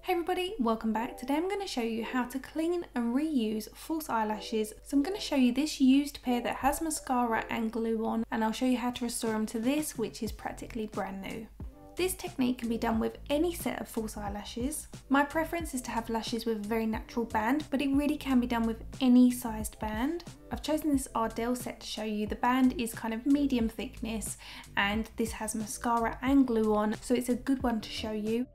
Hey everybody, welcome back. Today I'm going to show you how to clean and reuse false eyelashes. So I'm going to show you this used pair that has mascara and glue on, and I'll show you how to restore them to this, which is practically brand new. This technique can be done with any set of false eyelashes. My preference is to have lashes with a very natural band, but it really can be done with any sized band. I've chosen this Ardell set to show you. The band is kind of medium thickness and this has mascara and glue on, so it's a good one to show you.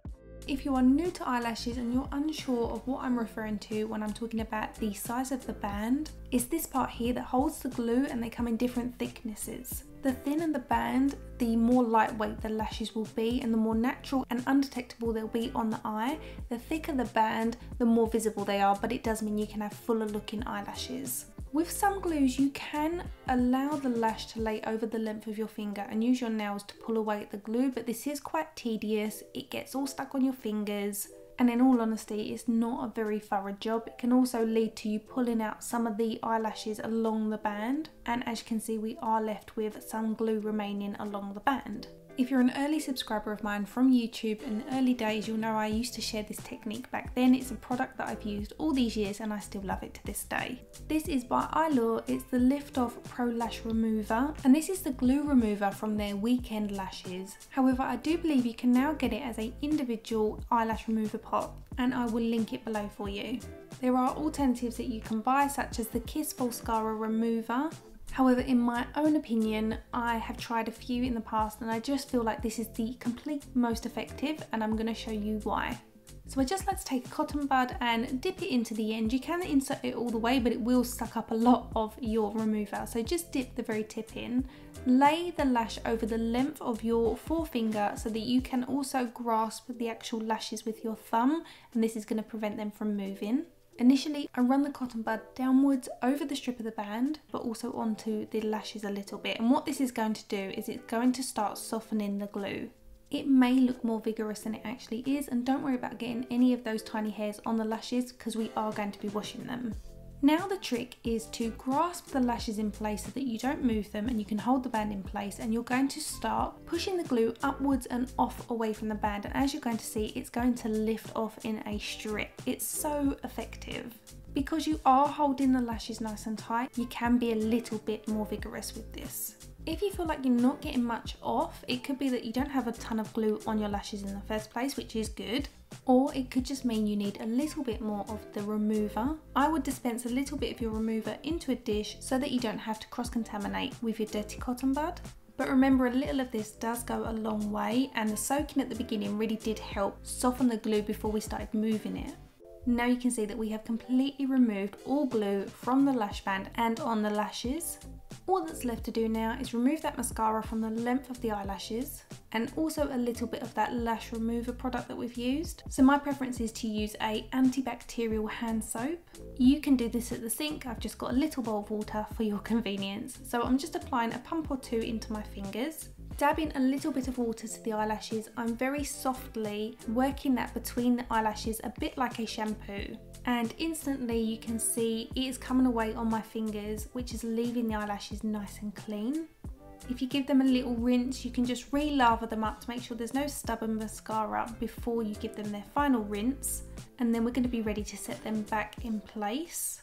If you are new to eyelashes and you're unsure of what I'm referring to when I'm talking about the size of the band, it's this part here that holds the glue, and they come in different thicknesses. The thinner the band, the more lightweight the lashes will be and the more natural and undetectable they'll be on the eye. The thicker the band, the more visible they are, but it does mean you can have fuller looking eyelashes. With some glues you can allow the lash to lay over the length of your finger and use your nails to pull away at the glue, but this is quite tedious. It gets all stuck on your fingers, and in all honesty it's not a very thorough job. It can also lead to you pulling out some of the eyelashes along the band, and as you can see we are left with some glue remaining along the band. If you're an early subscriber of mine from YouTube in the early days, you'll know I used to share this technique back then. It's a product that I've used all these years and I still love it to this day. This is by Eylure. It's the Lift Off Pro Lash Remover, and this is the glue remover from their weekend lashes. However, I do believe you can now get it as an individual eyelash remover pot, and I will link it below for you. There are alternatives that you can buy, such as the Kiss Falscara Remover. However, in my own opinion, I have tried a few in the past and I just feel like this is the complete most effective, and I'm going to show you why. So I just like to take a cotton bud and dip it into the end. You can insert it all the way, but it will suck up a lot of your remover. So just dip the very tip in. Lay the lash over the length of your forefinger so that you can also grasp the actual lashes with your thumb, and this is going to prevent them from moving. Initially, I run the cotton bud downwards over the strip of the band, but also onto the lashes a little bit. And what this is going to do is it's going to start softening the glue. It may look more vigorous than it actually is, and don't worry about getting any of those tiny hairs on the lashes because we are going to be washing them. Now the trick is to grasp the lashes in place so that you don't move them and you can hold the band in place, and you're going to start pushing the glue upwards and off away from the band, and as you're going to see it's going to lift off in a strip. It's so effective. Because you are holding the lashes nice and tight, you can be a little bit more vigorous with this. If you feel like you're not getting much off, it could be that you don't have a ton of glue on your lashes in the first place, which is good. Or it could just mean you need a little bit more of the remover. I would dispense a little bit of your remover into a dish so that you don't have to cross-contaminate with your dirty cotton bud. But remember, a little of this does go a long way, and the soaking at the beginning really did help soften the glue before we started moving it. Now you can see that we have completely removed all glue from the lash band and on the lashes. All that's left to do now is remove that mascara from the length of the eyelashes, and also a little bit of that lash remover product that we've used. So my preference is to use a antibacterial hand soap. You can do this at the sink. I've just got a little bowl of water for your convenience. So I'm just applying a pump or two into my fingers. Dabbing a little bit of water to the eyelashes, I'm very softly working that between the eyelashes, a bit like a shampoo. And instantly you can see it is coming away on my fingers, which is leaving the eyelashes nice and clean. If you give them a little rinse, you can just re-lather them up to make sure there's no stubborn mascara before you give them their final rinse. And then we're going to be ready to set them back in place.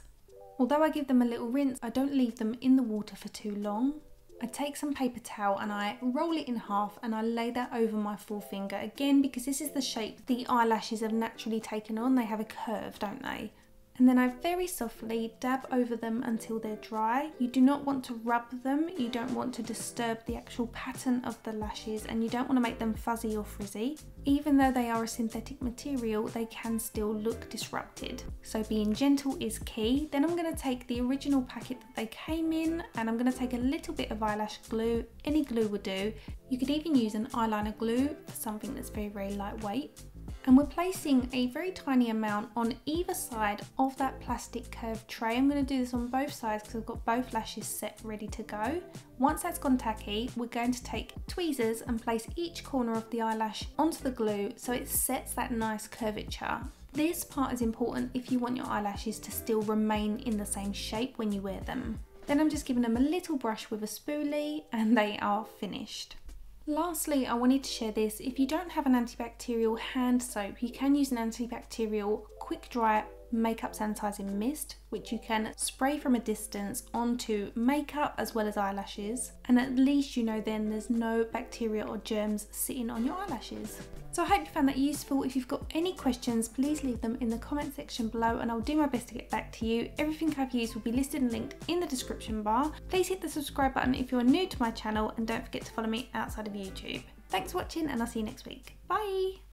Although I give them a little rinse, I don't leave them in the water for too long. I take some paper towel and I roll it in half and I lay that over my forefinger, again because this is the shape the eyelashes have naturally taken on. They have a curve, don't they? And then I very softly dab over them until they're dry. You do not want to rub them, you don't want to disturb the actual pattern of the lashes, and you don't want to make them fuzzy or frizzy. Even though they are a synthetic material, they can still look disrupted. So being gentle is key. Then I'm going to take the original packet that they came in, and I'm going to take a little bit of eyelash glue. Any glue will do. You could even use an eyeliner glue for something that's very, very lightweight. And we're placing a very tiny amount on either side of that plastic curved tray. I'm going to do this on both sides because I've got both lashes set ready to go. Once that's gone tacky, we're going to take tweezers and place each corner of the eyelash onto the glue so it sets that nice curvature. This part is important if you want your eyelashes to still remain in the same shape when you wear them. Then I'm just giving them a little brush with a spoolie and they are finished. Lastly, I wanted to share this. If you don't have an antibacterial hand soap, you can use an antibacterial quick dry makeup sanitizing mist, which you can spray from a distance onto makeup as well as eyelashes, and at least you know then there's no bacteria or germs sitting on your eyelashes. So I hope you found that useful. If you've got any questions, please leave them in the comment section below and I'll do my best to get back to you. Everything I've used will be listed and linked in the description bar. Please hit the subscribe button if you're new to my channel, and don't forget to follow me outside of YouTube. Thanks for watching, and I'll see you next week. Bye!